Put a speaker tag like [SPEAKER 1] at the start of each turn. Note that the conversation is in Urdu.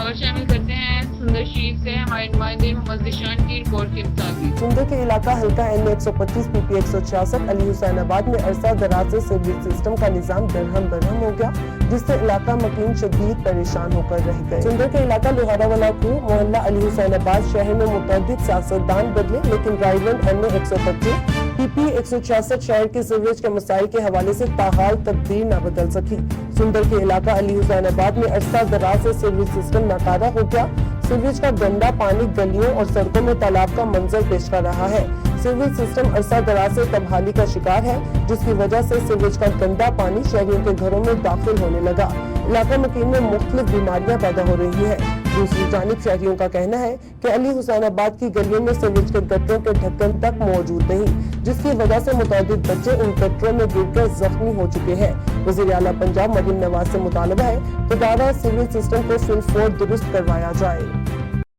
[SPEAKER 1] خبر شامل کرتے ہیں سندر شریف سے ہمارے نمائندے محمد ذیشان کی رپورٹ کے مطابق
[SPEAKER 2] سندر کے علاقہ حلقہ این 125 پی پی 166 علی حسین آباد میں عرصہ دراز سے سیوریج سسٹم کا نظام درہم برہم ہو گیا، جس سے علاقہ مکین شدید پریشان ہو کر رہ گئے۔ سندر کے علاقہ لوہارا والا کو محلہ علی حسین آباد شہر میں متعدد سیاستدان بدلے، لیکن رائیلنڈ این 125 پی پی 166 شہر کے سیوریج کے مسائل کے حوالے سے تاحال تبدیل نہ بدل سکی۔ سندر کے علاقہ علی حسین آباد میں عرصہ دراز سے سیوریج سسٹم ناکارہ ہو گیا۔ سیوریج کا گندا پانی گلیوں اور سڑکوں میں تالاب کا منظر پیش کر رہا ہے۔ سیوریج سسٹم عرصہ دراز سے تباہی کا شکار ہے، جس کی وجہ سے سیوریج کا گندا پانی شہریوں کے گھروں میں داخل ہونے لگا۔ علاقہ مکین میں مختلف بیماریاں پیدا ہو رہی ہیں۔ دوسری جانب شہریوں کا کہنا ہے کہ علی حسین آباد کی گلیوں میں سیوریج کے گٹروں کے ڈھکن تک موجود نہیں، جس کی وجہ سے متعدد بچے ان گٹروں میں گر کر زخمی ہو چکے ہیں۔ وزیر اعلیٰ پنجاب مریم نواز سے مطالبہ ہے کہ دوبارہ سیوریج سسٹم کو فی الفور درست کروایا جائے۔